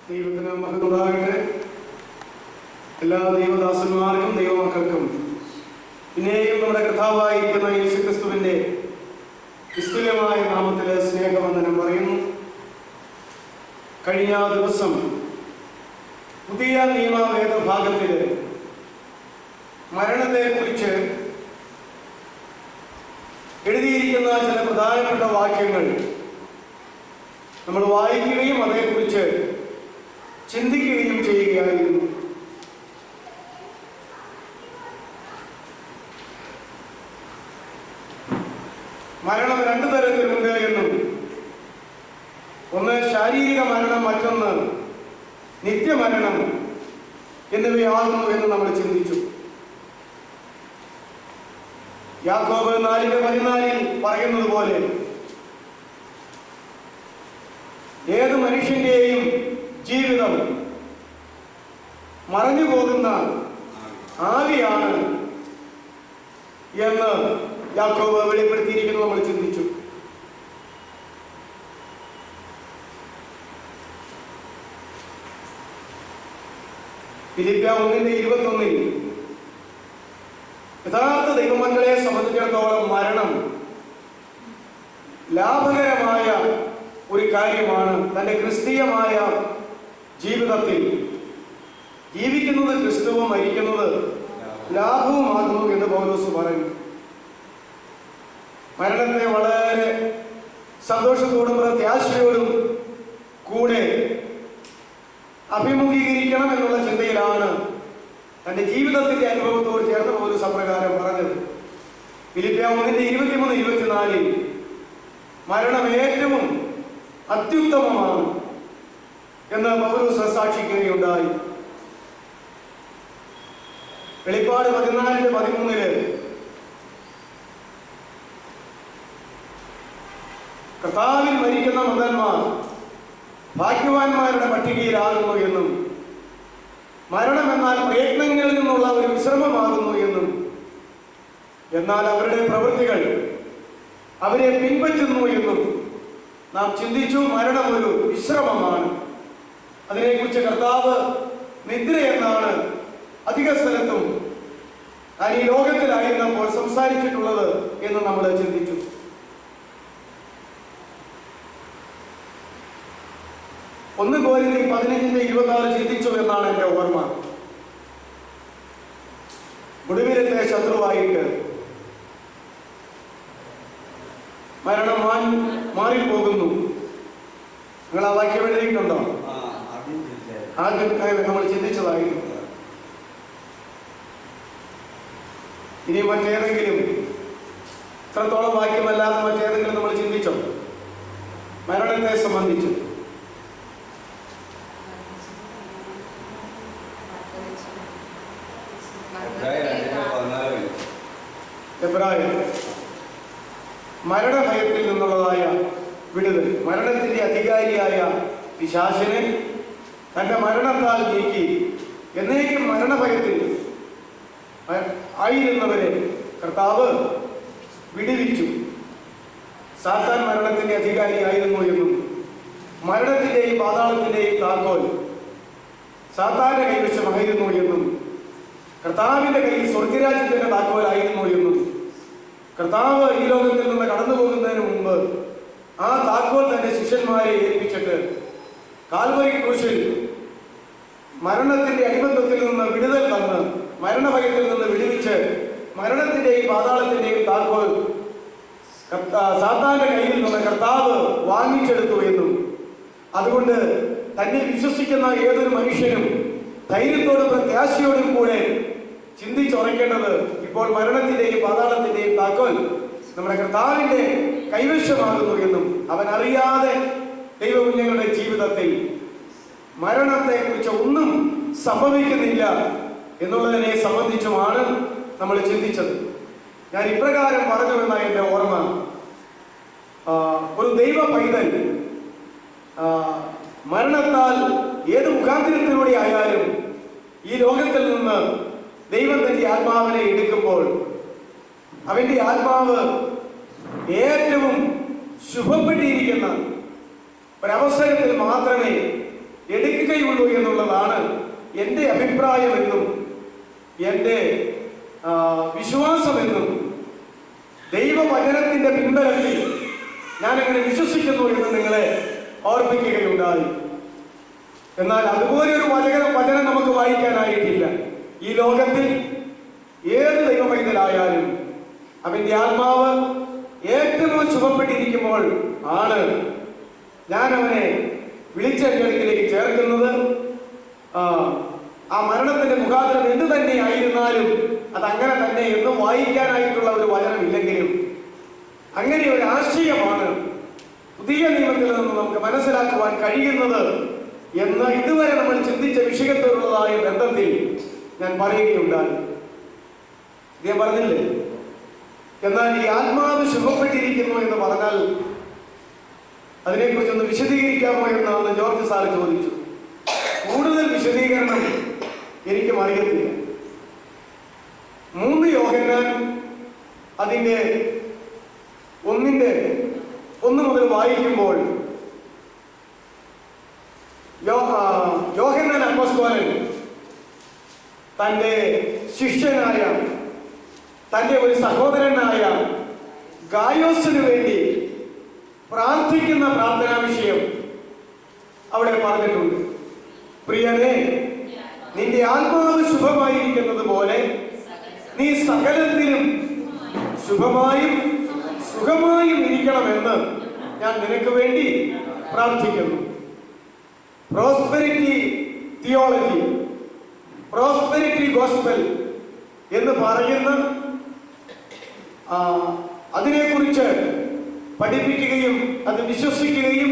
ദൈവത്തിന് മഹത്വമുണ്ടാകട്ടെ. എല്ലാ ദൈവദാസന്മാർക്കും ദൈവമക്കൾക്കും പിന്നെയും നമ്മുടെ കർത്താവായിരിക്കുന്ന യേശുക്രിസ്തുവിൻ്റെ നിസ്തുല്യമായ നാമത്തിൽ സ്നേഹവന്ദനം പറയുന്നു. കഴിഞ്ഞ ദിവസം പുതിയ നിയമവേദഭാഗത്തിൽ മരണത്തെക്കുറിച്ച് എഴുതിയിരിക്കുന്ന ചില പ്രധാനപ്പെട്ട വാക്യങ്ങൾ നമ്മൾ വായിക്കുകയും അതേക്കുറിച്ച് ചിന്തിക്കുകയും ചെയ്യുകയായിരുന്നു. മരണം രണ്ടു തരത്തിലുണ്ട് എന്നും, ഒന്ന് ശാരീരിക മരണം, മറ്റൊന്ന് നിത്യമരണം എന്നിവയാകുന്നു എന്ന് നമ്മൾ ചിന്തിച്ചു. യാക്കോബ് 4:14 പറയുന്നത് പോലെ ഏത് മനുഷ്യന്റെയും ജീവിതം മറഞ്ഞു പോകുന്ന ആവിയാണ് എന്ന് യാക്കോബ് വെളിപ്പെടുത്തിയിരിക്കുന്നത് നമ്മൾ ചിന്തിച്ചു. ഫിലിപ്പിയർ 1:21 യഥാർത്ഥ ദൈവമക്കളെ സംബന്ധിച്ചിടത്തോളം മരണം ലാഭകരമായ ഒരു കാര്യമാണ്. തൻ്റെ ക്രിസ്തീയമായ ജീവിതത്തിൽ ജീവിക്കുന്നത് ക്രിസ്തുവും മരിക്കുന്നത് ലാഭവുമാകുന്നു എന്ന് പൗലോസ് പറഞ്ഞു. മരണത്തെ വളരെ സന്തോഷത്തോടും പ്രത്യാശയോടും കൂടെ അഭിമുഖീകരിക്കണം എന്നുള്ള ചിന്തയിലാണ് തൻ്റെ ജീവിതത്തിൻ്റെ അനുഭവത്തോട് ചേർന്ന് പൗലോസ് അപ്രകാരം പറഞ്ഞത്. ഫിലിപ്പിയർ 1:23-24 മരണം ഏറ്റവും അത്യുത്തമമാണ് എന്ന് പൗലോസ് സാക്ഷിക്കുകയുണ്ടായി. വെളിപ്പാട് 14:13 കർത്താവിൽ മരിക്കുന്ന മൃതന്മാർ ഭാഗ്യവാന്മാരുടെ പട്ടികയിലാകുന്നു എന്നും, മരണം എന്നാൽ പ്രയത്നങ്ങളിൽ നിന്നുള്ള ഒരു വിശ്രമമാകുന്നു എന്നും, എന്നാൽ അവരുടെ പ്രവൃത്തികൾ അവരെ പിൻപറ്റുന്നു എന്നും നാം ചിന്തിച്ചു. മരണം ഒരു വിശ്രമമാണ്. അതിനെക്കുറിച്ച് കർത്താവ് നിദ്ര എന്നാണ് അധിക സ്ഥലത്തും താൻ ഈ ലോകത്തിലായിരുന്നപ്പോൾ സംസാരിച്ചിട്ടുള്ളത് എന്ന് നമ്മൾ ചിന്തിച്ചു. ഒന്ന് കോരിന്ത്യർ 15:26 ചിന്തിച്ചു എന്നാണ് എൻ്റെ ഓർമ്മ. ഒടുവിലത്തെ ശത്രുവായിട്ട് മരണം മാറിപ്പോകുന്നു. നിങ്ങൾ ആ വാക്യം എഴുതിയിട്ടുണ്ടോ? ആദ്യം നമ്മൾ ചിന്തിച്ചതായിരുന്നു. ഇനി മറ്റേതെങ്കിലും ഇത്രത്തോളം വാക്യമല്ലാതെ മറ്റേതെങ്കിലും നമ്മൾ ചിന്തിച്ചോ മരണത്തെ സംബന്ധിച്ച്? എബ്രായർ മരണഭയത്തിൽ നിന്നുള്ളതായ വിടുതൽ. മരണത്തിന്റെ അധികാരിയായ പിശാചിനെ തന്റെ മരണത്താൽ നീക്കി എന്നേക്കും മരണഭയത്തിൽ ആയിരുന്നവരെ കർത്താവ് വിടുവിച്ചു. സാത്താൻ മരണത്തിന്റെ അധികാരിയായിരുന്നു എന്നും, മരണത്തിന്റെയും പാതാളത്തിന്റെയും താക്കോൽ സാത്താന്റെ കൈവശമായിരുന്നു എന്നും, കർത്താവിന്റെ കയ്യിൽ സ്വർഗരാജ്യത്തിന്റെ താക്കോലായിരുന്നു എന്നും, കർത്താവ് ഈ ലോകത്തിൽ നിന്ന് കടന്നു പോകുന്നതിന് മുമ്പ് ആ താക്കോൽ തന്റെ ശിഷ്യന്മാരെ ഏൽപ്പിച്ചിട്ട് കാൽവരി ക്രൂശിൽ മരണത്തിന്റെ അടിമത്തത്തിൽ നിന്ന് വിടുതൽ തന്ന് മരണഭയത്തിൽ നിന്ന് വിടുവിച്ച് മരണത്തിന്റെയും പാതാളത്തിന്റെയും താക്കോൽ സാത്താന്റെ കയ്യിൽ നിന്ന് കർത്താവ് വാങ്ങിച്ചെടുത്തു എന്നും, അതുകൊണ്ട് തന്നെ വിശ്വസിക്കുന്ന ഏതൊരു മനുഷ്യനും ധൈര്യത്തോടും പ്രത്യാശയോടും കൂടെ ചിന്തിച്ചുറയ്ക്കേണ്ടത് ഇപ്പോൾ മരണത്തിന്റെയും പാതാളത്തിന്റെയും താക്കോൽ നമ്മുടെ കർത്താവിന്റെ കൈവശമാകുന്നു എന്നും, അവൻ അറിയാതെ ദൈവകുഞ്ഞുങ്ങളുടെ ജീവിതത്തിൽ മരണത്തെക്കുറിച്ച് ഒന്നും സംഭവിക്കുന്നില്ല എന്നുള്ളതിനെ സംബന്ധിച്ചുമാണ് നമ്മൾ ചിന്തിച്ചത്. ഞാൻ ഇപ്രകാരം പറഞ്ഞുവെന്ന എൻ്റെ ഓർമ്മ. ഒരു ദൈവ പൈതൽ മരണത്താൽ ഏത് മുഖാന്തരത്തിലൂടെ ആയാലും ഈ ലോകത്തിൽ നിന്ന് ദൈവം തന്റെ ആത്മാവിനെ എടുക്കുമ്പോൾ അവന്റെ ആത്മാവ് ഏറ്റവും ശുഭപ്പെട്ടിരിക്കുന്ന ഒരവസരത്തിൽ മാത്രമേ എടുക്കുകയുള്ളൂ എന്നുള്ളതാണ് എൻ്റെ അഭിപ്രായമെന്നും എൻ്റെ വിശ്വാസമെന്നും ദൈവവചനത്തിൻ്റെ പിൻബലത്തിൽ ഞാനങ്ങനെ വിശ്വസിക്കുന്നു എന്ന് നിങ്ങളെ ഓർമ്മിക്കുകയുണ്ടായി. എന്നാൽ അതുപോലെ ഒരു വചനം നമുക്ക് വായിക്കാനായിട്ടില്ല. ഈ ലോകത്തിൽ ഏത് ദൈവപൈതലായാലും അവന്റെ ആത്മാവ് ഏറ്റവും ശുഭപ്പെട്ടിരിക്കുമ്പോൾ ആണ് ഞാൻ അവനെ വിളിച്ചെന്റെ അടുക്കിലേക്ക് ചേർക്കുന്നത്. ആ മരണത്തിന്റെ മുഖാന്തരം എന്ത് തന്നെ ആയിരുന്നാലും അതങ്ങനെ തന്നെ എന്ന് വായിക്കാനായിട്ടുള്ള ഒരു വചനമില്ലെങ്കിലും അങ്ങനെ ഒരു ആശയമാണ് പുതിയ നിയമത്തിൽ നിന്ന് നമുക്ക് മനസ്സിലാക്കുവാൻ കഴിയുന്നത് എന്ന് ഇതുവരെ നമ്മൾ ചിന്തിച്ച വിഷയത്തോടുള്ളതായ ബന്ധത്തിൽ ഞാൻ പറയുകയുണ്ടായി. ഞാൻ പറഞ്ഞില്ലേ, എന്നാൽ ഈ ആത്മാവ് ശുഭപ്പെട്ടിരിക്കുന്നു എന്ന് പറഞ്ഞാൽ അതിനെക്കുറിച്ചൊന്ന് വിശദീകരിക്കാമോ എന്നാണ് ജോർജ് സാർ ചോദിച്ചു. കൂടുതൽ വിശദീകരണം എനിക്കും അറിയത്തില്ല. 3 യോഹന്നാൻ അതിൻ്റെ 1 മുതൽ വായിക്കുമ്പോൾ യോഹന്നാൻ അപ്പോസ്തലൻ തൻ്റെ ശിഷ്യനായ തൻ്റെ ഒരു സഹോദരനായ ഗായോസിനു വേണ്ടി പ്രാർത്ഥിക്കുന്ന പ്രാർത്ഥനാ വിഷയം അവിടെ പറഞ്ഞിട്ടുണ്ട്. പ്രിയനെ, നിന്റെ ആത്മാവ് ശുഭമായിരിക്കുന്നത് പോലെ നീ സകലത്തിലും ശുഭമായും സുഖമായും ഇരിക്കണമെന്ന് ഞാൻ നിനക്ക് വേണ്ടി പ്രാർത്ഥിക്കുന്നു. പ്രോസ്പെരിറ്റി തിയോളജി, പ്രോസ്പെരിറ്റി ഗോസ്പൽ എന്ന് പറയുന്ന അതിനെക്കുറിച്ച് പഠിപ്പിക്കുകയും അത് വിശ്വസിക്കുകയും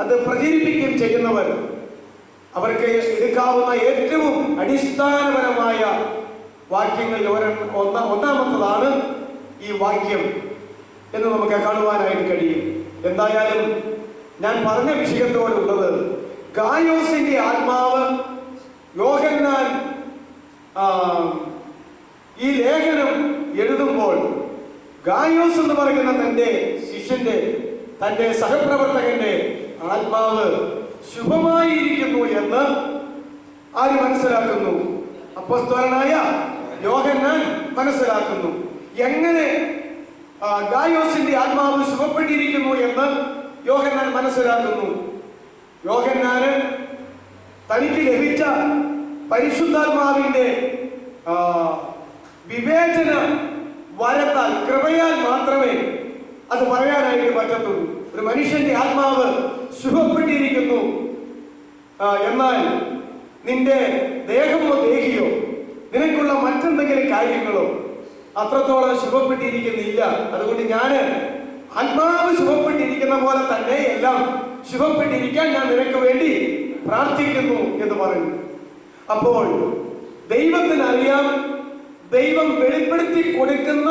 അത് പ്രചരിപ്പിക്കുകയും ചെയ്യുന്നവർ അവർക്ക് എടുക്കാവുന്ന ഏറ്റവും അടിസ്ഥാനപരമായ വാക്യങ്ങളിൽ ഒന്നാമത്തതാണ് ഈ വാക്യം എന്ന് നമുക്ക് കാണുവാനായിട്ട് കഴിയും. എന്തായാലും ഞാൻ പറഞ്ഞ വിഷയത്തോടുള്ളത്, ഗായോസിന്റെ ആത്മാവ് യോഹന്നാൻ ഈ ലേഖനം എഴുതുമ്പോൾ ഗായോസ് എന്ന് പറയുന്ന തന്റെ ശിഷ്യന്റെ തന്റെ സഹപ്രവർത്തകന്റെ ആത്മാവ് ശുഭമായിരിക്കുന്നു എന്ന് ആര് മനസ്സിലാക്കുന്നു? അപ്പോസ്തലനായ യോഹന്നാൻ മനസ്സിലാക്കുന്നു. എങ്ങനെ ഗായോസിന്റെ ആത്മാവ് ശുഭപ്പെട്ടിരിക്കുന്നു എന്ന് യോഹന്നാൻ മനസ്സിലാക്കുന്നു? യോഹന്നാന് തനിക്ക് ലഭിച്ച പരിശുദ്ധാത്മാവിന്റെ വിവേചന വരത്താൽ, കൃപയാൽ മാത്രമേ അത് പറയാനായിട്ട് പറ്റത്തുള്ളൂ. ഒരു മനുഷ്യന്റെ ആത്മാവ് ശുഭപ്പെട്ടിരിക്കുന്നു, എന്നാൽ നിന്റെ ദേഹമോ ദേഹിയോ നിനക്കുള്ള മറ്റെന്തെങ്കിലും കാര്യങ്ങളോ അത്രത്തോളം ശുഭപ്പെട്ടിരിക്കുന്നില്ല. അതുകൊണ്ട് ഞാൻ ആത്മാവ് ശുഭപ്പെട്ടിരിക്കുന്ന പോലെ തന്നെ എല്ലാം ശുഭപ്പെട്ടിരിക്കാൻ ഞാൻ നിനക്ക് വേണ്ടി പ്രാർത്ഥിക്കുന്നു എന്ന് പറഞ്ഞു. അപ്പോൾ ദൈവത്തിനറിയാം, ദൈവം വെളിപ്പെടുത്തി കൊടുക്കുന്ന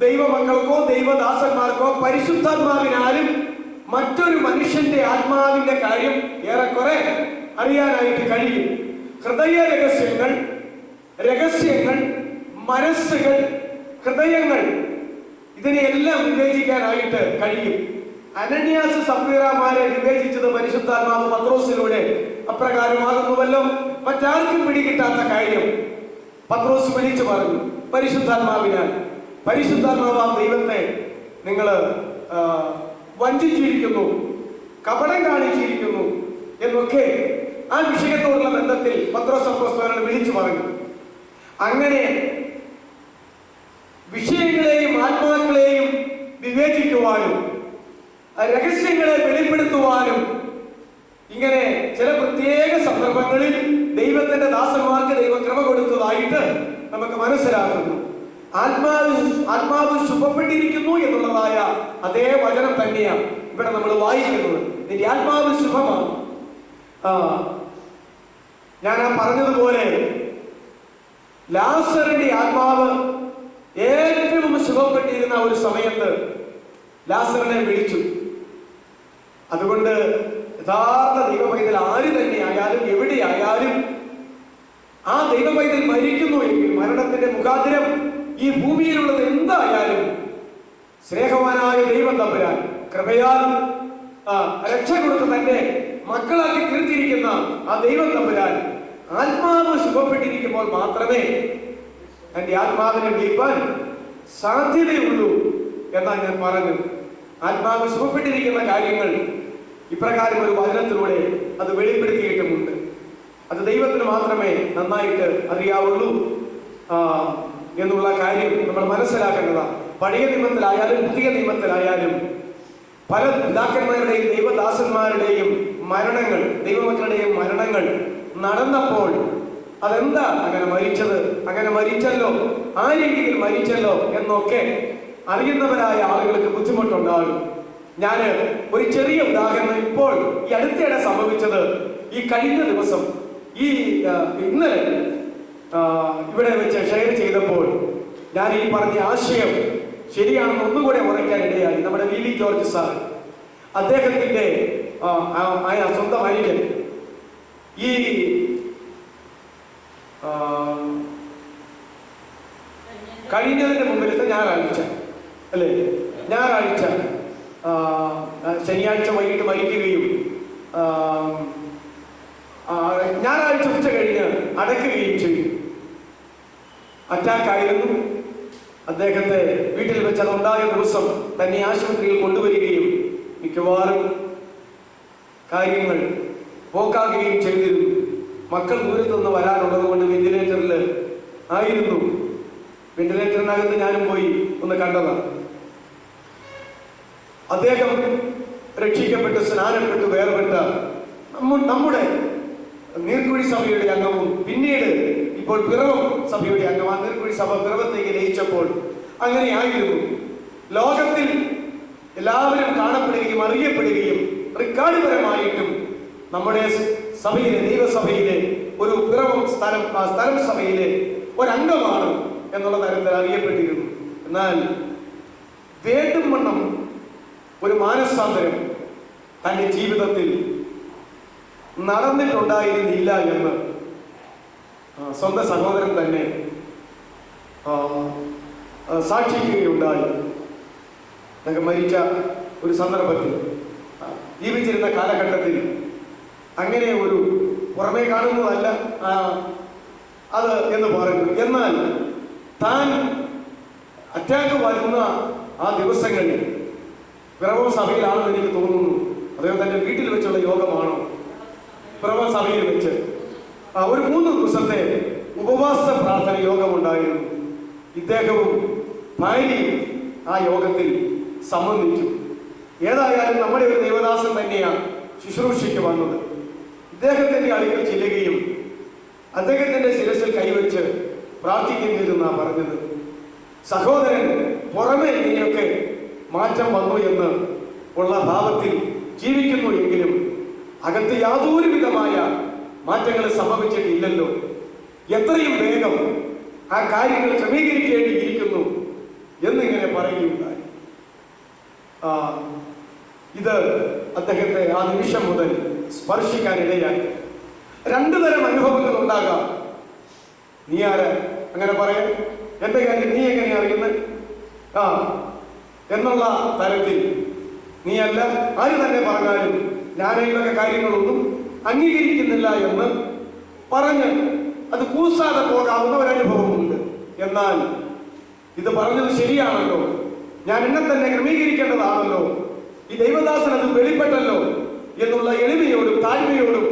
ദൈവമക്കൾക്കോ ദൈവദാസന്മാർക്കോ പരിശുദ്ധാത്മാവിനാലും മറ്റൊരു മനുഷ്യന്റെ ആത്മാവിന്റെ കാര്യം ഏറെക്കുറെ അറിയാനായിട്ട് കഴിയും. ഹൃദയ രഹസ്യങ്ങൾ, മനസ്സുകൾ, ഹൃദയങ്ങൾ, ഇതിനെയെല്ലാം വിവേചിക്കാനായിട്ട് കഴിയും. അനന്യാസ് സഫീറാമാരെ വിവേചിച്ചത് പരിശുദ്ധാത്മാവ് പത്രോസിലൂടെ അപ്രകാരമാകുന്നുവല്ലോ. മറ്റാർക്കും പിടികിട്ടാത്ത കാര്യം പത്രോസ് വിളിച്ചു പറഞ്ഞു പരിശുദ്ധാത്മാവിനാൽ. പരിശുദ്ധാത്മാവാം ദൈവത്തെ നിങ്ങൾ വഞ്ചിച്ചിരിക്കുന്നു, കപടം കാണിച്ചിരിക്കുന്നു എന്നൊക്കെ ആ വിഷയത്തോടുള്ള ബന്ധത്തിൽ പത്രോസ് അപ്പോസ്തലൻ വിളിച്ചു പറഞ്ഞു. അങ്ങനെ വിഷയങ്ങളെയും ആത്മാക്കളെയും വിവേചിക്കുവാനും രഹസ്യങ്ങളെ വെളിപ്പെടുത്തുവാനും ഇങ്ങനെ ചില പ്രത്യേക സന്ദർഭങ്ങളിൽ ദൈവത്തിന്റെ ദാസന്മാർക്ക് ദൈവം കൃപ കൊടുത്തതായിട്ട് നമുക്ക് മനസ്സിലാക്കുന്നു. ആത്മാവ് ശുഭപ്പെട്ടിരിക്കുന്നു എന്നുള്ളതായ അതേ വചനം തന്നെയാണ് ഇവിടെ നമ്മൾ വായിക്കുന്നത്. നിന്റെ ആത്മാവ് ശുഭമാണ്. ഞാൻ പറഞ്ഞതുപോലെ ലാസറിന്റെ ആത്മാവ് ഏറ്റവും ശുഭപ്പെട്ടിരുന്ന ഒരു സമയത്ത് ലാസറിനെ വിളിച്ചു. അതുകൊണ്ട് യഥാർത്ഥ ദൈവപൈതൽ ആര് തന്നെ ആയാലും എവിടെയായാലും ആ ദൈവപൈതൽ മരിക്കുന്നു എങ്കിൽ മരണത്തിന്റെ മുഖാന്തരം ഈ ഭൂമിയിലുള്ളത് എന്തായാലും സ്നേഹവാനായ ദൈവം തമ്പുരാൻ കൃപയാൽ രക്ഷ കൊടുത്ത് തന്നെ മക്കളാക്കി തീർത്തിരിക്കുന്ന ആ ദൈവം തമ്പുരാൻ ആത്മാവ് സുഖപ്പെട്ടിരിക്കുമ്പോൾ മാത്രമേ തന്റെ ആത്മാവിനെ വിളിപ്പാൻ സാധ്യതയുള്ളൂ എന്നാണ് ഞാൻ പറഞ്ഞത്. ആത്മാവ് സുഖപ്പെട്ടിരിക്കുന്ന കാര്യങ്ങൾ ഇപ്രകാരം ഒരു വചനത്തിലൂടെ അത് വെളിപ്പെടുത്തിയിട്ടുമുണ്ട്. അത് ദൈവത്തിന് മാത്രമേ നന്നായിട്ട് അറിയാവുള്ളൂ എന്നുള്ള കാര്യം നമ്മൾ മനസ്സിലാക്കേണ്ടതാണ്. പഴയ നിയമത്തിലായാലും പുതിയ നിയമത്തിലായാലും പല പിതാക്കന്മാരുടെയും ദൈവദാസന്മാരുടെയും മരണങ്ങൾ, ദൈവമക്കളുടെയും മരണങ്ങൾ നടന്നപ്പോൾ അതെന്താ അങ്ങനെ മരിച്ചത്, അങ്ങനെ മരിച്ചല്ലോ, ആ രീതിയിൽ മരിച്ചല്ലോ എന്നൊക്കെ അറിയുന്നവരായ ആളുകൾക്ക് ബുദ്ധിമുട്ടുണ്ടാകും. ഞാൻ ഒരു ചെറിയ ഉദാഹരണം ഇപ്പോൾ ഈ അടുത്തിടെ സംഭവിച്ചത്, ഈ കഴിഞ്ഞ ദിവസം ഇന്നലെ ഇവിടെ വെച്ച് ഷെയർ ചെയ്തപ്പോൾ ഞാൻ ഈ പറഞ്ഞ ആശയം ശരിയാണെന്ന് ഒന്നുകൂടെ ഉറയ്ക്കാൻ ഇടയായി. നമ്മുടെ വി ജോർജ് സാർ, അദ്ദേഹത്തിന്റെ സ്വന്തം അനിയൻ ഈ കഴിഞ്ഞതിന്റെ മുമ്പിലത്തെ ഞായറാഴ്ച അല്ലേ, ഞായറാഴ്ച ശനിയാഴ്ച വൈകിട്ട് മരിക്കുകയും ഞായറാഴ്ച ഉച്ച കഴിഞ്ഞ് അടയ്ക്കുകയും ചെയ്തു. അറ്റാക്കായിരുന്നു. അദ്ദേഹത്തെ വീട്ടിൽ വെച്ച് അതുണ്ടായ ദിവസം തന്നെ ആശുപത്രിയിൽ കൊണ്ടുവരികയും മിക്കവാറും കാര്യങ്ങൾ പോക്കാകുകയും ചെയ്തിരുന്നു. മക്കൾ ദൂരത്തുനിന്ന് വരാനുള്ളത് കൊണ്ട് വെന്റിലേറ്ററിൽ ആയിരുന്നു. വെന്റിലേറ്ററിനകത്ത് ഞാനും പോയി ഒന്ന് കണ്ടതാണ്. അദ്ദേഹം രക്ഷിക്കപ്പെട്ട് സ്നാനപ്പെട്ട് വേർപെട്ട നമ്മുടെ നീർക്കുഴി സഭയുടെ അംഗവും പിന്നീട് ഇപ്പോൾ പിറവം സഭയുടെ അംഗം, ആ നീർക്കുഴി സഭ പിറവത്തേക്ക് ലയിച്ചപ്പോൾ അങ്ങനെയായിരുന്നു. ലോകത്തിൽ എല്ലാവരും കാണപ്പെടുകയും അറിയപ്പെടുകയും റെക്കോർഡുപരമായിട്ടും നമ്മുടെ സഭയിലെ, ദൈവസഭയിലെ ഒരു പിറവം സ്ഥലം സഭയിലെ ഒരംഗമാണ് എന്നുള്ള തരത്തിൽ അറിയപ്പെട്ടിരുന്നു. എന്നാൽ വേണ്ടും വണ്ണം ഒരു മാനസാന്തരം തന്റെ ജീവിതത്തിൽ നടന്നിട്ടുണ്ടായിരുന്നില്ല എന്ന് സ്വന്തം സഹോദരൻ തന്നെ സാക്ഷിക്കുകയുണ്ടായി. മരിച്ച ഒരു സന്ദർഭത്തിൽ, ജീവിച്ചിരുന്ന കാലഘട്ടത്തിൽ അങ്ങനെ ഒരു പുറമേ കാണുന്നതല്ല അത് എന്ന് പറയുന്നു. എന്നാൽ താൻ അറ്റാക്ക് വരുന്ന ആ ദിവസങ്ങളിൽ പിറവം സഭയിലാണെന്ന് എനിക്ക് തോന്നുന്നു. അദ്ദേഹം തന്റെ വീട്ടിൽ വെച്ചുള്ള യോഗമാണോ, പിറവം സഭയിൽ വെച്ച് ഒരു 3 ദിവസത്തെ ഉപവാസ പ്രാർത്ഥന യോഗമുണ്ടായിരുന്നു. ഇദ്ദേഹവും ഭാര്യയും ആ യോഗത്തിൽ സംബന്ധിച്ചു. ഏതായാലും നമ്മുടെ ഒരു ദേവദാസൻ തന്നെയാണ് ശുശ്രൂഷയ്ക്ക് വന്നത്. ഇദ്ദേഹത്തിന്റെ അടുക്കൽ ചെല്ലുകയും അദ്ദേഹത്തിന്റെ ശിരസിൽ കൈവച്ച് പ്രാർത്ഥിക്കുകയും ചെയ്തെന്നാണ് പറഞ്ഞത്. സഹോദരൻ പുറമെ ഇങ്ങനെയൊക്കെ മാറ്റം വന്നു എന്ന് ഉള്ള ഭാവത്തിൽ ജീവിക്കുന്നു എങ്കിലും അകത്ത് യാതൊരു വിധമായ മാറ്റങ്ങൾ സംഭവിച്ചിട്ടില്ലല്ലോ. എത്രയും വേഗം ആ കാര്യങ്ങൾ ക്രമീകരിക്കേണ്ടിയിരിക്കുന്നു എന്നിങ്ങനെ പറയുകയുണ്ടായി. ഇത് അദ്ദേഹത്തെ ആ നിമിഷം മുതൽ സ്പർശിക്കാനിടയായി. 2 തരം അനുഭവങ്ങൾ ഉണ്ടാകാം. നീ ആര് അങ്ങനെ പറയാൻ, എന്റെ കാര്യം നീ എങ്ങനെ അറിയുന്നത് എന്നുള്ള തരത്തിൽ, നീ അല്ല ആര് തന്നെ പറഞ്ഞാലും ഞാൻ ഇതൊക്കെ കാര്യങ്ങളൊന്നും അംഗീകരിക്കുന്നില്ല എന്ന് പറഞ്ഞ് അത് കൂസാതെ പോകാവുന്ന ഒരനുഭവമുണ്ട്. എന്നാൽ ഇത് പറഞ്ഞത് ശരിയാണല്ലോ, ഞാൻ എന്നെ തന്നെ ക്രമീകരിക്കേണ്ടതാണല്ലോ, ഈ ദൈവദാസൻ അത് വെളിപ്പെട്ടല്ലോ എന്നുള്ള എളിമയോടും താഴ്മയോടും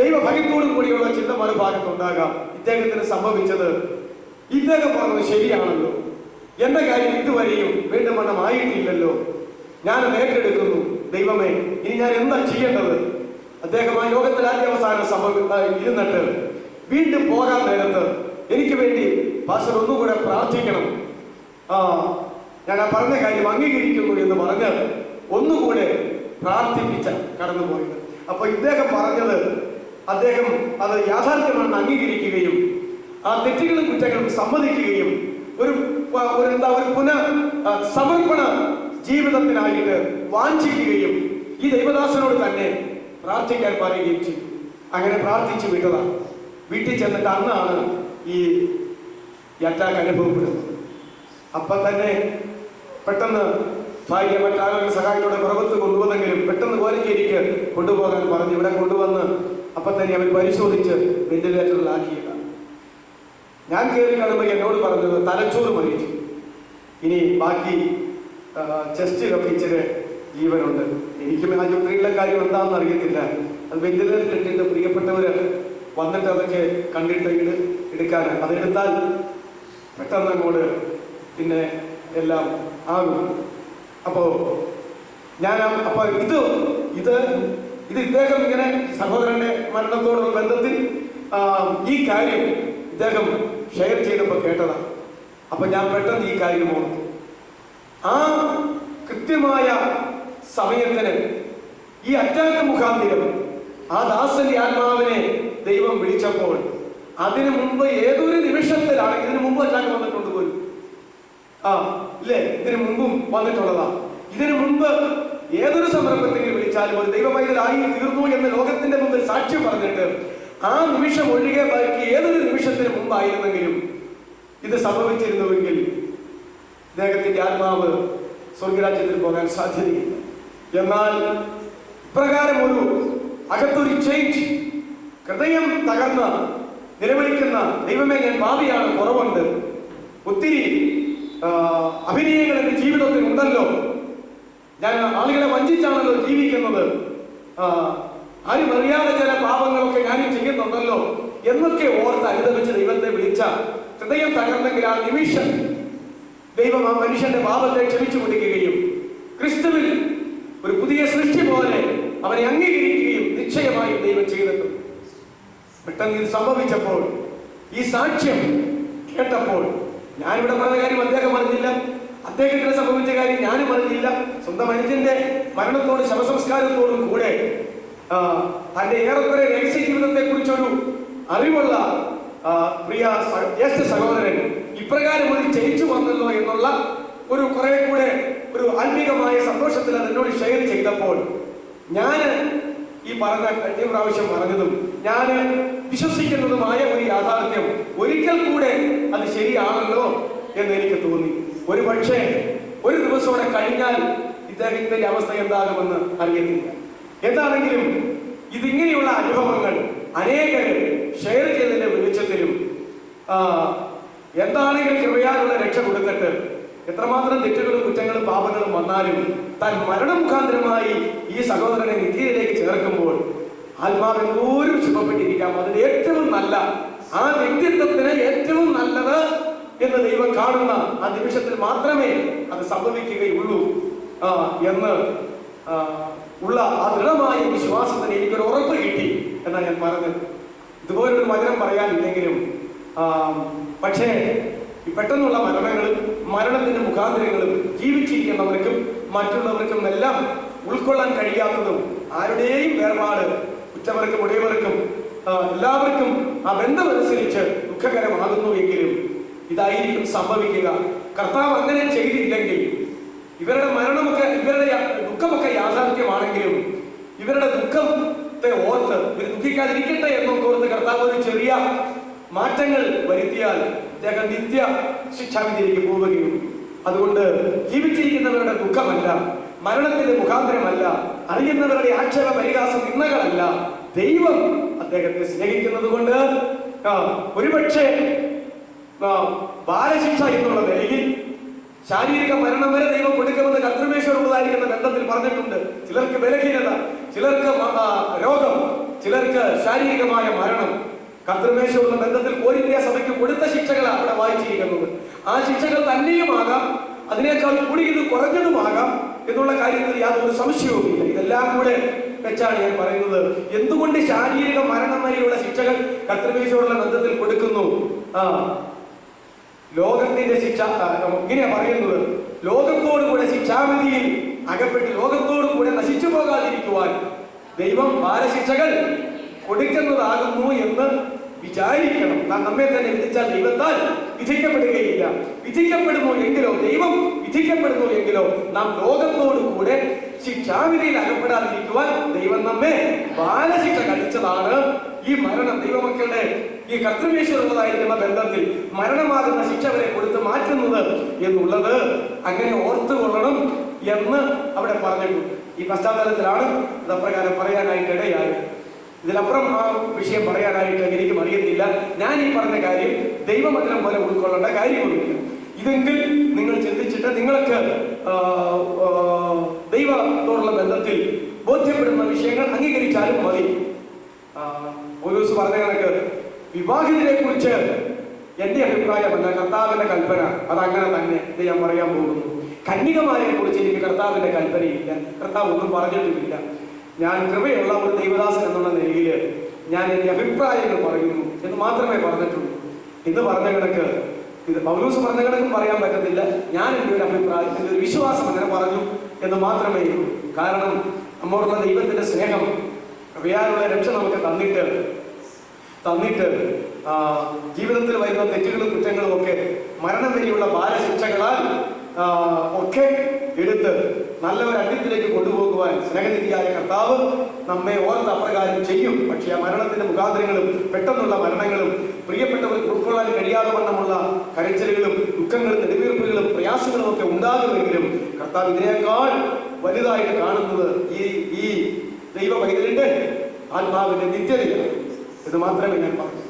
ദൈവഭയത്തോടും കൂടിയുള്ള ചിന്ത മറുഭാഗത്തുണ്ടാകാം. ഇദ്ദേഹത്തിന് സംഭവിച്ചത്, ഇദ്ദേഹം പറഞ്ഞത് ശരിയാണല്ലോ, എന്റെ കാര്യം ഇതുവരെയും വേണ്ടുവണ്ണം ആയിട്ടില്ലല്ലോ, ഞാൻ ഏറ്റെടുക്കുന്നു, ദൈവമേ ഇനി ഞാൻ എന്താ ചെയ്യേണ്ടത്? അദ്ദേഹം ആ യോഗത്തിൽ ആദ്യാവസാനം ഇരുന്നിട്ട് വീണ്ടും പോകാൻ നേരത്ത് എനിക്ക് വേണ്ടി പാസ്റ്റർ ഒന്നുകൂടെ പ്രാർത്ഥിക്കണം, ഞാൻ ആ പറഞ്ഞ കാര്യം അംഗീകരിക്കുന്നു എന്ന് പറഞ്ഞ് ഒന്നുകൂടെ പ്രാർത്ഥിപ്പിച്ച കടന്നുപോയത്. അപ്പൊ ഇദ്ദേഹം പറഞ്ഞത് അദ്ദേഹം അത് യാഥാർത്ഥ്യമാണെന്ന് അംഗീകരിക്കുകയും ആ തെറ്റുകളും കുറ്റങ്ങളും സമ്മതിക്കുകയും ഒരു സമർപ്പണ ജീവിതത്തിനായിട്ട് വാഞ്ചിക്കുകയും ഈ ദൈവദാസനോട് തന്നെ പ്രാർത്ഥിക്കാൻ പറയുകയും ചെയ്തു. അങ്ങനെ പ്രാർത്ഥിച്ചു വിട്ടതാണ്. വീട്ടിൽ ചെന്നിട്ട് അന്നാണ് ഈ അറ്റാക്ക് അനുഭവപ്പെടുന്നത്. അപ്പം തന്നെ പെട്ടെന്ന് ഭാര്യ മറ്റാളുകളുടെ സഹായത്തോടെ പുറത്ത് കൊണ്ടുവന്നെങ്കിലും പെട്ടെന്ന് കോലഞ്ചേരിക്ക് കൊണ്ടുപോകാൻ പറഞ്ഞു. ഇവിടെ കൊണ്ടുവന്ന് അപ്പം തന്നെ അവർ പരിശോധിച്ച് വെന്റിലേറ്ററിലാക്കിയതാണ്. ഞാൻ കയറി കാണുമ്പോൾ എന്നോട് പറഞ്ഞത് തലച്ചോറ് മരിച്ചു, ഇനി ബാക്കി ചെസ്റ്റിലൊക്കെ ഇച്ചിരി ജീവനുണ്ട്. എനിക്കും ആശുപത്രിയിലെ കാര്യം എന്താണെന്ന് അറിയത്തില്ല. അത് വെന്റിലേറ്ററിൽ ഇട്ടിട്ട് പ്രിയപ്പെട്ടവർ വന്നിട്ട് അതൊക്കെ കണ്ടിട്ട് എടുക്കാൻ, അതെടുത്താൽ പെട്ടെന്ന് അങ്ങോട്ട് പിന്നെ എല്ലാം ആകും. അപ്പോൾ ഇത് ഇദ്ദേഹം ഇങ്ങനെ സഹോദരന്റെ മരണത്തോടുള്ള ബന്ധത്തിൽ ഈ കാര്യം ഇദ്ദേഹം ഷെയർ ചെയ്തപ്പോൾ കേട്ടതാണ്. അപ്പൊ ഞാൻ പെട്ടെന്ന് ഈ കാര്യം ഓർത്തു. ആ കൃത്യമായ സമയത്തിന് ഈ അറ്റാക്ക് മുഖാന്തിരം ആ ദാസന്റെ ആത്മാവിനെ ദൈവം വിളിച്ചപ്പോൾ അതിനു മുമ്പ് ഏതൊരു നിമിഷത്തിലാണ്, ഇതിനു മുമ്പ് അറ്റാക്ക് വന്നിട്ടുണ്ട് പോലും, ഇല്ലേ, ഇതിനു മുമ്പും വന്നിട്ടുള്ളതാ. ഇതിനു മുമ്പ് ഏതൊരു സന്ദർഭത്തിൽ വിളിച്ചാലും ഒരു ദൈവപൈതലായി തീർന്നു എന്ന് ലോകത്തിന്റെ മുമ്പിൽ സാക്ഷ്യം പറഞ്ഞിട്ട് ആ നിമിഷം ഒഴികെ ബാക്കി ഏതൊരു നിമിഷത്തിന് മുമ്പായിരുന്നെങ്കിലും ഇത് സംഭവിച്ചിരുന്നുവെങ്കിൽ ഇദ്ദേഹത്തിന്റെ ആത്മാവ് സ്വർഗരാജ്യത്തിൽ പോകാൻ സാധ്യതയില്ല. എന്നാൽ ഇപ്രകാരം ഒരു അകത്തൊരു ചേഞ്ച്, ഹൃദയം തകർന്ന നിലവിളിക്കുന്ന ദൈവമേ ഞാൻ പാപിയാണ്, കുറവുണ്ട്, ഒത്തിരി അഭിനയങ്ങൾ എന്റെ ജീവിതത്തിൽ ഉണ്ടല്ലോ, ഞാൻ ആളുകളെ വഞ്ചിച്ചാണല്ലോ ജീവിക്കുന്നത്, ആരും അറിയാതെ ചില പാപങ്ങളൊക്കെ ഞാനും ചെയ്യുന്നുണ്ടല്ലോ എന്നൊക്കെ ഓർത്ത് അനുദപിച്ച് ദൈവത്തെ വിളിച്ച ഹൃദയം തകർന്നെങ്കിൽ ആ നിമിഷം ദൈവം ആ മനുഷ്യന്റെ പാപത്തെ ക്ഷമിച്ചു കൊടുക്കുകയും ക്രിസ്തുവിൽ ഒരു പുതിയ സൃഷ്ടി പോലെ അവനെ അംഗീകരിക്കുകയും നിശ്ചയമായും ദൈവം ചെയ്തിട്ടുണ്ട്. പെട്ടെന്ന് ഇത് സംഭവിച്ചപ്പോൾ, ഈ സാക്ഷ്യം കേട്ടപ്പോൾ, ഞാനിവിടെ പറഞ്ഞ കാര്യം അദ്ദേഹം അറിഞ്ഞില്ല, അദ്ദേഹത്തിന് സംഭവിച്ച കാര്യം ഞാനും അറിഞ്ഞില്ല. സ്വന്തം അനുജന്റെ മരണത്തോട് ശവസംസ്കാരത്തോടും കൂടെ തന്റെ ഏറെക്കുറെ രഹസ്യ ജീവിതത്തെ കുറിച്ചൊരു അറിവുള്ള പ്രിയ ജ്യേഷ്ഠ സഹോദരൻ ഇപ്രകാരം ഒരു ചേഞ്ച് വന്നല്ലോ എന്നുള്ള ഒരു കുറെ കൂടെ ഒരു ആത്മീകമായ സന്തോഷത്തിൽ അത് എന്നോട് ഷെയർ ചെയ്തപ്പോൾ ഞാൻ ഈ പറഞ്ഞ കഴിഞ്ഞ പ്രാവശ്യം പറഞ്ഞതും ഞാൻ വിശ്വസിക്കുന്നതുമായ ഒരു യാഥാർത്ഥ്യം ഒരിക്കൽ കൂടെ അത് ശരിയാണല്ലോ എന്ന് എനിക്ക് തോന്നി. ഒരു പക്ഷേ ഒരു ദിവസത്തോടെ കഴിഞ്ഞാൽ ഇദ്ദേഹത്തിന്റെ അവസ്ഥ എന്താകുമെന്ന് അറിയുന്നില്ല. എന്താണെങ്കിലും ഇതിങ്ങനെയുള്ള അനുഭവങ്ങൾ അനേകര് ഷെയർ ചെയ്തതിന്റെ വെളിച്ചത്തിലും എന്താണെങ്കിലും കൃപയാലുള്ള രക്ഷ കൊടുത്തിട്ട് എത്രമാത്രം തെറ്റുകളും കുറ്റങ്ങളും പാപങ്ങളും വന്നാലും താൻ മരണമുഖാന്തരമായി ഈ സഹോദരനെ നിത്യയിലേക്ക് ചേർക്കുമ്പോൾ ആത്മാവെന്തോരും ശുഭപ്പെട്ടിരിക്കാം. അതിന് ഏറ്റവും നല്ല ആ വ്യക്തിത്വത്തിന് ഏറ്റവും നല്ലത് എന്ന് ദൈവം കാണുന്ന ആ നിമിഷത്തിൽ മാത്രമേ അത് സംഭവിക്കുകയുള്ളൂ എന്ന് ഉള്ള ആ ദൃഢമായ വിശ്വാസത്തിന് എനിക്കൊരു ഉറപ്പ് കിട്ടി എന്നാണ് ഞാൻ പറഞ്ഞത്. ഇതുപോലൊരു വചനം പറയാനില്ലെങ്കിലും പക്ഷേ ഈ പെട്ടെന്നുള്ള മരണങ്ങളും മരണത്തിന്റെ മുഖാന്തരങ്ങളും ജീവിച്ചിരിക്കുന്നവർക്കും മറ്റുള്ളവർക്കും എല്ലാം ഉൾക്കൊള്ളാൻ കഴിയാത്തതും ആരുടെയും വേർപാട് ഉറ്റവർക്കും ഉടയവർക്കും എല്ലാവർക്കും ആ ബന്ധമനുസരിച്ച് ദുഃഖകരമാകുന്നു എങ്കിലും ഇതായിരിക്കും സംഭവിക്കുക. കർത്താവ് അങ്ങനെ ചെയ്തില്ലെങ്കിൽ ഇവരുടെ മരണമൊക്കെ ഇവരുടെ ദുഃഖമൊക്കെ യാഥാർത്ഥ്യമാണെങ്കിലും ഇവരുടെ ദുഃഖത്തെ ഓർത്ത് ഇവർ ദുഃഖിക്കാതിരിക്കട്ടെ എന്നൊക്കെ ഓർത്ത് കർത്താവ് ഒരു ചെറിയ മാറ്റങ്ങൾ വരുത്തിയാൽ അദ്ദേഹം നിത്യ ശിക്ഷാവിധിയിലേക്ക് പോവുകയും അതുകൊണ്ട് ജീവിച്ചിരിക്കുന്നവരുടെ ദുഃഖമല്ല, മരണത്തിന്റെ മുഖാന്തരമല്ല, അറിയുന്നവരുടെ ആക്ഷേപ പരിഹാസ നിന്ദകളല്ല, ദൈവം അദ്ദേഹത്തെ സ്നേഹിക്കുന്നത് കൊണ്ട് ഒരുപക്ഷെ ബാലശിക്ഷ എന്നുള്ള നിലയിൽ ശാരീരിക മരണം വരെ ദൈവം കൊടുക്കുമെന്ന് കർത്തൃമേശ്വരുള്ളതായിരിക്കുന്ന ബന്ധത്തിൽ പറഞ്ഞിട്ടുണ്ട്. ചിലർക്ക് ബലഹീനത, ചിലർക്ക് രോഗം, ചിലർക്ക് ശാരീരികമായ മരണം. കർത്തൃമേശ്വരുള്ള ബന്ധത്തിൽ കോരിന്ത്യ സഭയ്ക്ക് കൊടുത്ത ശിക്ഷകളാണ് അവിടെ വായിച്ചിരിക്കുന്നത്. ആ ശിക്ഷകൾ തന്നെയുമാകാം, അതിനേക്കാൾ കൂടിയത് കുറഞ്ഞതുമാകാം എന്നുള്ള കാര്യത്തിൽ യാതൊരു സംശയവുമില്ല. ഇതെല്ലാം കൂടെ വെച്ചാണ് ഞാൻ പറയുന്നത്. എന്തുകൊണ്ട് ശാരീരിക മരണം വരെയുള്ള ശിക്ഷകൾ കർത്തൃമേശ്വരുള്ള ബന്ധത്തിൽ കൊടുക്കുന്നു? ലോകത്തിന്റെ ശിക്ഷ ഇങ്ങനെയാ പറയുന്നത്, ലോകത്തോടുകൂടെ ശിക്ഷാവിധിയിൽ അകപ്പെട്ട് ലോകത്തോടുകൂടെ നശിച്ചു പോകാതിരിക്കുവാൻ ദൈവം ബാലശിക്ഷകൾ കൊടുക്കുന്നതാകുന്നു എന്ന് വിചാരിക്കണം. നാം നമ്മെ തന്നെ വിധിച്ചാൽ ദൈവത്താൽ വിധിക്കപ്പെടുകയില്ല. വിധിക്കപ്പെടുന്നു എങ്കിലോ, ദൈവം വിധിക്കപ്പെടുന്നു എങ്കിലോ നാം ലോകത്തോടു കൂടെ ശിക്ഷാവിധിയിൽ അകപ്പെടാതിരിക്കുവാൻ ദൈവം നമ്മെ ബാലശിക്ഷ കഴിച്ചതാണ്. ഈ മരണം ദൈവമക്കളുടെ ഈ കർത്തൃമേശ്വരുള്ളതായിരിക്കുന്ന ബന്ധത്തിൽ മരണമാകുന്ന ശിക്ഷ വരെ കൊടുത്ത് മാറ്റുന്നത് എന്നുള്ളത് അങ്ങനെ ഓർത്തുകൊള്ളണം. ഈ എന്ന് അവിടെ പറഞ്ഞിട്ടുണ്ട്. ഈ പശ്ചാത്തലത്തിലാണ് അത് അപ്രകാരം പറയാനായിട്ട് ഇടയായത്. ഇതിലപ്പുറം ആ വിഷയം പറയാനായിട്ട് എനിക്കും അറിയത്തില്ല. ഞാൻ ഈ പറഞ്ഞ കാര്യം ദൈവവചനം പോലെ ഉൾക്കൊള്ളേണ്ട കാര്യമൊന്നുമില്ല. ഇതെങ്കിൽ നിങ്ങൾ ചിന്തിച്ചിട്ട് നിങ്ങൾക്ക് ദൈവത്തോടുള്ള ബന്ധത്തിൽ ബോധ്യപ്പെടുന്ന വിഷയങ്ങൾ അംഗീകരിച്ചാലും മതി. പൗലോസ് പറഞ്ഞ കണക്ക് വിവാഹിതരെ കുറിച്ച് എന്റെ അഭിപ്രായമല്ല, കർത്താവിന്റെ കൽപ്പന അതങ്ങനെ തന്നെ. ഇത് ഞാൻ പറയാൻ പോകുന്നു. കന്യകമാരെ കുറിച്ച് എനിക്ക് കർത്താവിന്റെ കൽപ്പനയില്ല, കർത്താവ് ഒന്നും പറഞ്ഞിട്ടുമില്ല. ഞാൻ കൃപയുള്ള ഒരു ദൈവദാസൻ എന്നുള്ള നിലയിൽ ഞാൻ എന്റെ അഭിപ്രായങ്ങൾ പറയുന്നു എന്ന് മാത്രമേ പറഞ്ഞിട്ടുള്ളൂ. ഇന്ന് പറഞ്ഞ കണക്ക് ഇത് പൗലോസ് പറഞ്ഞ കണക്കും പറയാൻ പറ്റത്തില്ല. ഞാൻ എൻ്റെ ഒരു അഭിപ്രായം, എൻ്റെ ഒരു വിശ്വാസം അങ്ങനെ പറഞ്ഞു എന്ന് മാത്രമേ ഉള്ളൂ. കാരണം നമ്മോടുള്ള ദൈവത്തിന്റെ സ്നേഹം, കൃപയാലുള്ള രക്ഷ നമുക്ക് തന്നിട്ട് ജീവിതത്തിൽ വരുന്ന തെറ്റുകളും കുറ്റങ്ങളും ഒക്കെ മരണം വരെയുള്ള ബാലശിക്ഷകളാൽ ഒക്കെ എടുത്ത് നല്ല ഒരു അന്ത്യത്തിലേക്ക് കൊണ്ടുപോകുവാൻ സ്നേഹനിധിയായ കർത്താവ് നമ്മെ ഓർത്ത് അപ്രകാരം ചെയ്യും. പക്ഷേ ആ മരണത്തിന്റെ മുഖാന്തരങ്ങളും പെട്ടെന്നുള്ള മരണങ്ങളും പ്രിയപ്പെട്ടവർക്ക് ഉൾക്കൊള്ളാൻ കഴിയാതെ വണ്ണമുള്ള കരച്ചിലുകളും ദുഃഖങ്ങളും നെടുവീർപ്പുകളും പ്രയാസങ്ങളും ഒക്കെ ഉണ്ടാകുമെങ്കിലും കർത്താവ് ഇതിനേക്കാൾ വലുതായിട്ട് കാണുന്നത് ഈ ദൈവ പൈതലിന്റെ ആത്മാവിന്റെ നിത്യതയാണ്. ഇത് മാത്രമേ ഞാൻ പറഞ്ഞു.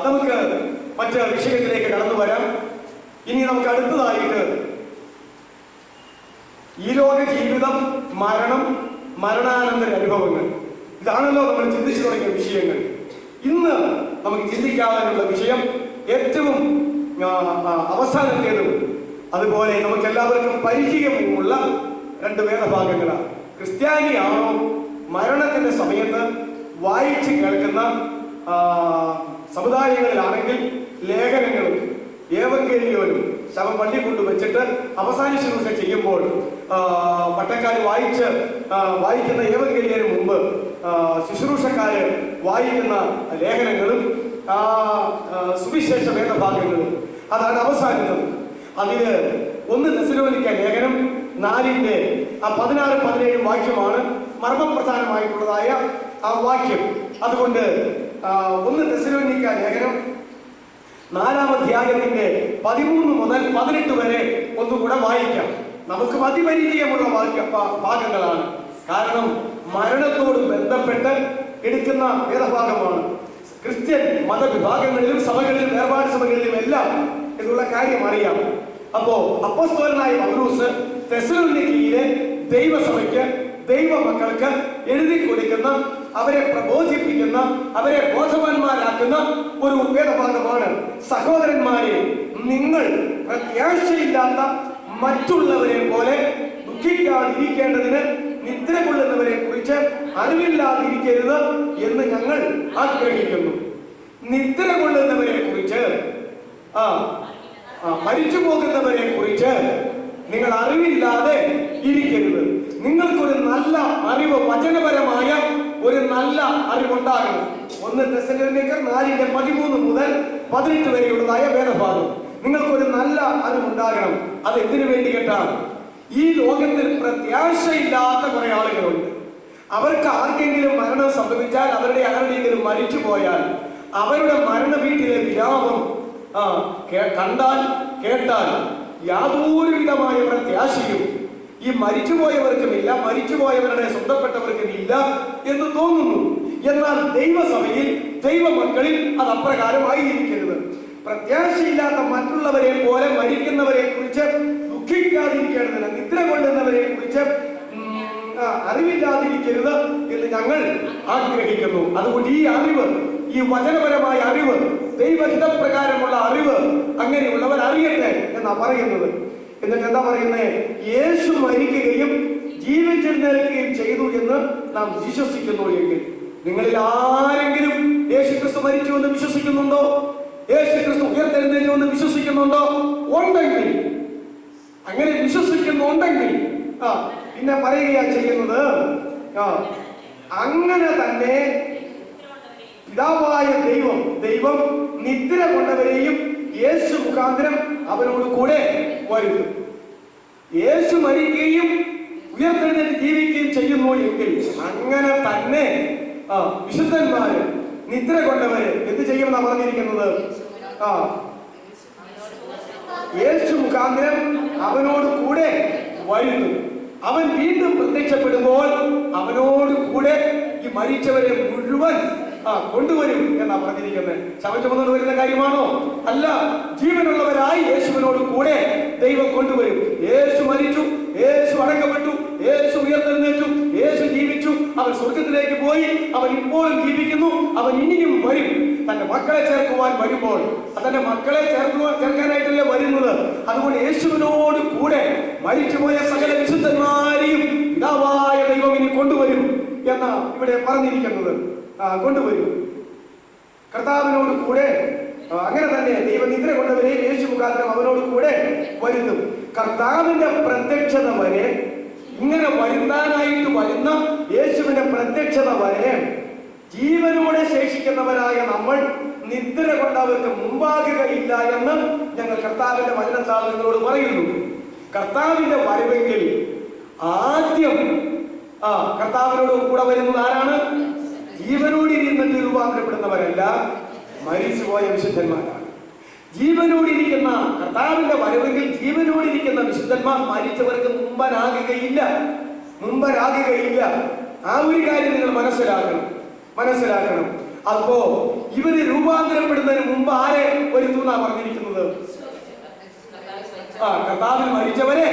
നമുക്ക് മറ്റ് വിഷയത്തിലേക്ക് കടന്നു വരാം. ഇനി നമുക്ക് അടുത്തതായിട്ട് ഈ ലോക ജീവിതം, മരണം, മരണാനന്തര അനുഭവങ്ങൾ, ഇതാണല്ലോ നമ്മൾ ചിന്തിച്ചു തുടങ്ങിയ വിഷയങ്ങൾ. ഇന്ന് നമുക്ക് ചിന്തിക്കാനുള്ള വിഷയം ഏറ്റവും അവസാനത്തേതും അതുപോലെ നമുക്ക് എല്ലാവർക്കും പരിചയമുള്ള രണ്ട് വേദഭാഗങ്ങളാണ്. ക്രിസ്ത്യാനിയാണോ മരണത്തിന്റെ സമയത്ത് വായിച്ച് കേൾക്കുന്ന സമുദായങ്ങളിലാണെങ്കിൽ ലേഖനങ്ങളും ഏവങ്കേലിയോനും ശവം പള്ളി കൊണ്ടുവച്ചിട്ട് അവസാന ശുശ്രൂഷ ചെയ്യുമ്പോൾ പട്ടക്കാർ വായിക്കുന്ന ഏവങ്കേലിയന് മുമ്പ് ശുശ്രൂഷക്കാര് വായിക്കുന്ന ലേഖനങ്ങളും സുവിശേഷ വേദഭാഗങ്ങളും അതാണ് അവസാനിക്കുന്നത്. അതില് 1 തെസ്സലോനിക്ക ലേഖനം 4-ന്റെ 16-17 വാക്യമാണ് മർമ്മപ്രധാനമായിട്ടുള്ളതായ ആ വാക്യം. അതുകൊണ്ട് 1 തെസ്സലോനിക്ക ലേഖനം 4-ാം അധ്യായത്തിന്റെ 13 മുതൽ 18 വരെ ഒന്നുകൂടെ വായിക്കാം. നമുക്ക് അതിപരിചയമുള്ള ഭാഗങ്ങളാണ്. കാരണം മരണത്തോട് ബന്ധപ്പെട്ട് എടുക്കുന്ന വേദഭാഗമാണ്. ക്രിസ്ത്യൻ മതവിഭാഗങ്ങളിലും സഭകളിലും വേർപാട് സഭകളിലും എല്ലാം എന്നുള്ള കാര്യം അറിയാം. അപ്പോ അപ്പോസ്തലനായ പൗലോസ് തെസ്സലോനിക്കയിലെ ദൈവസഭയ്ക്ക്, ദൈവമക്കൾക്ക് എഴുതി കൊടുക്കുന്ന, അവരെ പ്രബോധിപ്പിക്കുന്ന, അവരെ ബോധവാന്മാരാക്കുന്ന ഒരു വേദഭാഗമാണ്. സഹോദരന്മാരെ, നിങ്ങൾ പ്രത്യാശയില്ലാത്ത മറ്റുള്ളവരെ പോലെ ദുഃഖിക്കാതിരിക്കേണ്ടതിന് നിദ്ര കൊള്ളുന്നവരെ കുറിച്ച് അറിവില്ലാതിരിക്കരുത് എന്ന് ഞങ്ങൾ ആഗ്രഹിക്കുന്നു. നിദ്ര കൊള്ളുന്നവരെ കുറിച്ച്, മരിച്ചു പോകുന്നവരെ കുറിച്ച് നിങ്ങൾ അറിവില്ലാതെ ഇരിക്കരുത്. നിങ്ങൾക്കൊരു നല്ല അറിവ്, വചനപരമായ ഒരു നല്ല അറിവുണ്ടാകണം. 1 തെസ്സലോനിക്കർ 4-ന്റെ 13 മുതൽ 18 വരെയുള്ളതായ വേദഭാഗം. നിങ്ങൾക്കൊരു നല്ല അറിവുണ്ടാകണം. അത് എന്തിനു വേണ്ടി കേട്ടാണ്? ഈ ലോകത്തിൽ പ്രത്യാശയില്ലാത്ത കുറെ ആളുകളുണ്ട്. അവർക്ക് ആർക്കെങ്കിലും മരണം സംഭവിച്ചാൽ, അവരുടെ ആരുടെയെങ്കിലും മരിച്ചു പോയാൽ, അവരുടെ മരണ വീട്ടിലെ വിലാപം കേട്ടാൽ യാതൊരു വിധമായ പ്രത്യാശയും ഈ മരിച്ചുപോയവർക്കുമില്ല, മരിച്ചുപോയവരുടെ സ്വന്തപ്പെട്ടവർക്കുമില്ല എന്ന് തോന്നുന്നു. എന്നാൽ ദൈവസഭയിൽ, ദൈവമക്കളിൽ അത് അപ്രകാരമായിരിക്കരുത്. പ്രത്യാശയില്ലാത്ത മറ്റുള്ളവരെ പോലെ മരിക്കുന്നവരെ കുറിച്ച് ദുഃഖിക്കാതിരിക്കേണ്ടതിന്, നിദ്ര കൊള്ളുന്നവരെ കുറിച്ച് അറിവില്ലാതിരിക്കരുത് എന്ന് ഞങ്ങൾ ആഗ്രഹിക്കുന്നു. അതുകൊണ്ട് ഈ അറിവ്, ഈ വചനപരമായ അറിവ്, ദൈവഹിതപ്രകാരമുള്ള അറിവ് അങ്ങനെയുള്ളവർ അറിയട്ടെ എന്നാ പറയുന്നത്. എന്നിട്ട് എന്താ പറയുന്നത്? യേശു മരിക്കുകയും ജീവിച്ചെഴുന്നേൽക്കുകയും ചെയ്തു എന്ന് നാം വിശ്വസിക്കുന്നു എങ്കിൽ, നിങ്ങളിൽ ആരെങ്കിലും യേശു ക്രിസ്തു മരിച്ചു എന്ന് വിശ്വസിക്കുന്നുണ്ടോ? യേശു ക്രിസ്തു ഉയർത്തെഴുന്നേറ്റു എന്ന് വിശ്വസിക്കുന്നുണ്ടോ? ഉണ്ടെങ്കിൽ, അങ്ങനെ വിശ്വസിക്കുന്നുണ്ടെങ്കിൽ പിന്നെ പറയുകയാ ചെയ്യുന്നത്, അങ്ങനെ തന്നെ പിതാവായ ദൈവം നിദ്ര കൊണ്ടവരെയും യേശു മുഖാന്തരം അവനോട് കൂടെ വരുത്തും. യേശു മരിക്കുകയും ഉയർത്തെഴുന്നേറ്റ് ജീവിക്കുകയും ചെയ്യുന്നു എങ്കിൽ, അങ്ങനെ തന്നെ വിശുദ്ധന്മാര്, നിദ്ര കൊണ്ടവര് എന്ത് ചെയ്യുമെന്നാണ് പറഞ്ഞിരിക്കുന്നത്? യേശു മുഖാന്തരം അവനോട് കൂടെ വരുന്നു. അവൻ വീണ്ടും പ്രത്യക്ഷപ്പെടുമ്പോൾ അവനോട് കൂടെ ഈ മരിച്ചവരെ മുഴുവൻ കൊണ്ടുവരും എന്നാ പറഞ്ഞിരിക്കുന്നത്. ശവം ചുമന്നുകൊണ്ട് വരുന്ന കാര്യമാണോ? അല്ല. ജീവനുള്ളവരായി യേശുവിനോട് കൂടെ ദൈവം കൊണ്ടുവരും. യേശു മരിച്ചു, യേശു അടക്കപ്പെട്ടു, യേശു ഉയർത്തെഴുന്നേറ്റു, യേശു ജീവിച്ചു, അവൻ സ്വർഗത്തിലേക്ക് പോയി, അവൻ ഇപ്പോഴും ജീവിക്കുന്നു, അവൻ ഇനിയും വരും. തന്റെ മക്കളെ ചേർക്കുവാൻ വരുമ്പോൾ തന്റെ മക്കളെ ചേർക്കാനായിട്ടല്ലേ വരുന്നത്. അതുകൊണ്ട് യേശുവിനോട് കൂടെ മരിച്ചുപോയ സകല വിശുദ്ധന്മാരെയും പിതാവായ ദൈവം ഇനി കൊണ്ടുവരും എന്നാ ഇവിടെ പറഞ്ഞിരിക്കുന്നത്. കൊണ്ടുവരും കർത്താവിനോട് കൂടെ. അങ്ങനെ തന്നെ ദൈവം നിദ്ര കൊണ്ടവരെയും യേശു മുഖാന്തരം അവനോട് കൂടെ വരുന്നു. കർത്താവിന്റെ പ്രത്യക്ഷത വരെ, ഇങ്ങനെ വരുത്താനായിട്ട് വരുന്ന യേശുവിന്റെ പ്രത്യക്ഷത വരെ ജീവനോടെ ശേഷിക്കുന്നവരായ നമ്മൾ നിദ്ര കൊണ്ടവർക്ക് മുമ്പാകുകയില്ല എന്ന് ഞങ്ങൾ കർത്താവിന്റെ വചനത്താൽ നിങ്ങളോട് പറയുന്നു. കർത്താവിന്റെ വരവെങ്കിൽ ആദ്യം കർത്താവിനോട് കൂടെ വരുന്നത് ആരാണ്? ജീവനോട് ഇരുന്നിട്ട് രൂപാന്തരപ്പെടുന്നവരല്ല, മരിച്ചുപോയ വിശുദ്ധന്മാരാണ്. ജീവനോടിരിക്കുന്ന കർത്താവിന്റെ വരവെങ്കിൽ ജീവനോടിരിക്കുന്ന വിശുദ്ധന്മാർ മരിച്ചവർക്ക് മുമ്പനാകുകയില്ല. ആ ഒരു കാര്യം നിങ്ങൾ മനസ്സിലാക്കണം. അപ്പോ ഇവര് രൂപാന്തരപ്പെടുന്നതിന് മുമ്പ് ആരെ വരുത്തുന്നാ പറഞ്ഞിരിക്കുന്നത്? കർത്താവിൽ മരിച്ചവരെ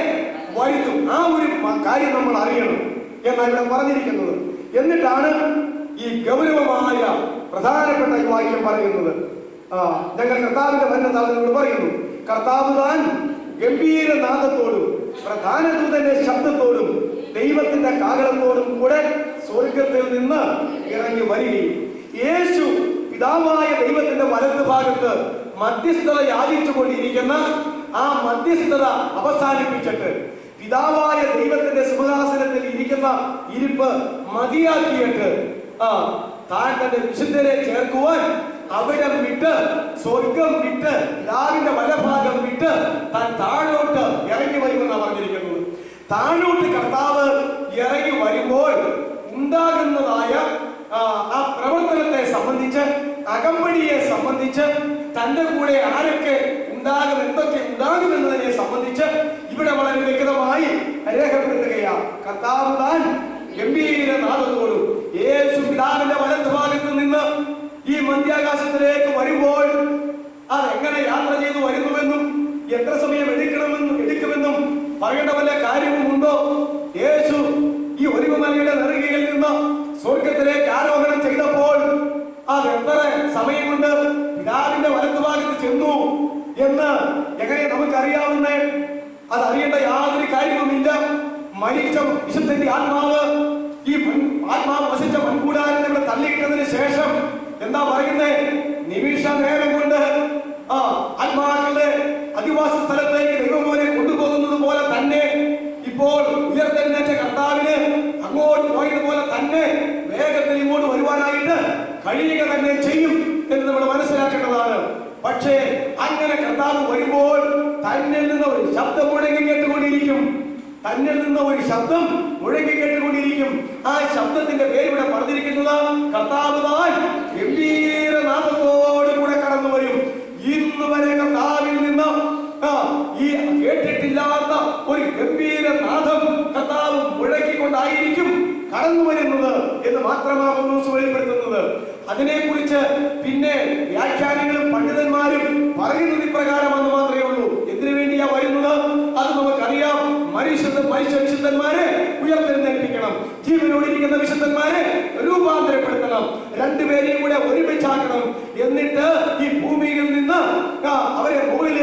വരുത്തും. ആ ഒരു കാര്യം നമ്മൾ അറിയണം എന്നാണ് ഇവിടെ പറഞ്ഞിരിക്കുന്നത്. എന്നിട്ടാണ് ഈ ഗൗരവമായ പ്രധാനപ്പെട്ട ഈ വാക്യം പറയുന്നത്. ഞങ്ങൾ കർത്താവിന്റെ ഭരണത്താളിനോട് പറയുന്നു, കർത്താവ് താൻ ഗംഭീരനാദത്തോടും പ്രധാന ദൂതന്റെ ശബ്ദത്തോടും ദൈവത്തിന്റെ കാഹളത്തോടും കൂടെ സ്വർഗത്തിൽ നിന്ന് ഇറങ്ങി വരികയും യേശു പിതാവായ ദൈവത്തിന്റെ വലതു ഭാഗത്ത് മധ്യസ്ഥത യാചിച്ചു കൊണ്ടിരിക്കുന്ന ആ മധ്യസ്ഥത അവസാനിപ്പിച്ചിട്ട് പിതാവായ ദൈവത്തിന്റെ സിംഹാസനത്തിൽ ഇരിക്കുന്ന ഇരിപ്പ് മതിയാക്കിയിട്ട് താൻ തന്റെ വിശുദ്ധരെ ചേർക്കുവാൻ അവിടം വിട്ട്, സ്വർഗം വിട്ട്, പിതാവിന്റെ വലഭാഗം വിട്ട് താൻ താഴോട്ട് ഇറങ്ങി വരുമെന്നാണ് പറഞ്ഞിരിക്കുന്നത്. താഴോട്ട് കർത്താവ് ഇറങ്ങി വരുമ്പോൾ ഉണ്ടാകുന്നതായ ആ പ്രവർത്തനത്തെ സംബന്ധിച്ച്, അകമ്പടിയെ സംബന്ധിച്ച്, തന്റെ കൂടെ ആരൊക്കെ ഉണ്ടാകും, എന്തൊക്കെ ഉണ്ടാകുമെന്നതിനെ സംബന്ധിച്ച് ഇവിടെ വളരെ വ്യക്തമായി രേഖപ്പെടുത്തുകയാണ്. കർത്താവ് താൻ ഗംഭീരനാദത്തോടും യേശു പിതാവിന്റെ വലതുഭാഗത്ത് നിന്ന് ഈ മധ്യാകാശത്തിലേക്ക് വരുമ്പോൾ അതെങ്ങനെ യാത്ര ചെയ്തു വരുന്നുവെന്നും എത്ര സമയം എടുക്കുമെന്നും പറയേണ്ട വല്ല കാര്യവുമുണ്ടോ? യേശു ഈ ഒലിവുമലയുടെ നെറുകയിൽ നിന്ന് സ്വർഗത്തിലേക്ക് ആരോഹണം ചെയ്തപ്പോൾ അത് എത്ര സമയം കൊണ്ട് പിതാവിന്റെ വലതുഭാഗത്ത് ചെന്നു എന്ന് എങ്ങനെ നമുക്കറിയാവുന്നേ? അതറിയേണ്ട യാതൊരു കാര്യവുമില്ല. മരിച്ച വിശുദ്ധന്റെ ആത്മാവ്, ഈ ആത്മാവ് വസിച്ച മൺകൂടാരനെ ഇവിടെ തള്ളിയിട്ടതിന് ശേഷം എന്താ പറയുന്നേ? നിമിഷ നേരം കൊണ്ട് ആത്മാക്കളുടെ അധിവാസ സ്ഥലത്തേക്ക് ദൈവമോനെ കൊണ്ടുപോകുന്നത് പോലെ തന്നെ ഇപ്പോൾ ഉയർത്തെഴുന്നേറ്റ കർത്താവിന് അങ്ങോട്ട് പോയതുപോലെ തന്നെ വേഗത്തിൽ ഇങ്ങോട്ട് വരുവാനായിട്ട് കഴിയുക തന്നെ ചെയ്യും എന്ന് നമ്മൾ മനസ്സിലാക്കേണ്ടതാണ്. പക്ഷേ അങ്ങനെ കർത്താവ് വരുമ്പോൾ തന്നിൽ നിന്ന് ഒരു ശബ്ദം മുഴങ്ങി കേട്ടുകൊണ്ടിരിക്കും. ആ ശബ്ദത്തിന്റെ പേര് ഇവിടെ പറഞ്ഞിരിക്കുന്നത് കർത്താവ് താൻ ഗംഭീരനാദത്തോട് കൂടെ കടന്നു വരും. ഇന്ന് വരെ കർത്താവിൽ നിന്ന് ഈ കേട്ടിട്ടില്ലാത്ത ഒരു ഗംഭീരനാദം കർത്താവ് മുഴക്കിക്കൊണ്ടായിരിക്കും കടന്നു വരുന്നത് എന്ന് മാത്രമാണ് പൗലോസ് വെളിപ്പെടുത്തുന്നത്. അതിനെക്കുറിച്ച് പിന്നെ വ്യാഖ്യാനങ്ങളും പണ്ഡിതന്മാരും പറയുന്നത് ഇപ്രകാരമെന്ന് മാത്രമേ ഉള്ളൂ. എന്തിനു വേണ്ടിയാ വരുന്നത്? അത് നമുക്കറിയാം. മരിച്ച വിശുദ്ധന്മാരെ ഉയർത്തെഴുന്നേൽപ്പിക്കണം, ജീവനോടിരിക്കുന്ന വിശുദ്ധന്മാരെ രൂപാന്തരപ്പെടുത്തണം, രണ്ടുപേരെയും കൂടെ ഒരുമിച്ചാക്കണം. എന്നിട്ട് ഈ ഭൂമിയിൽ നിന്ന് അവരെ മുകളിൽ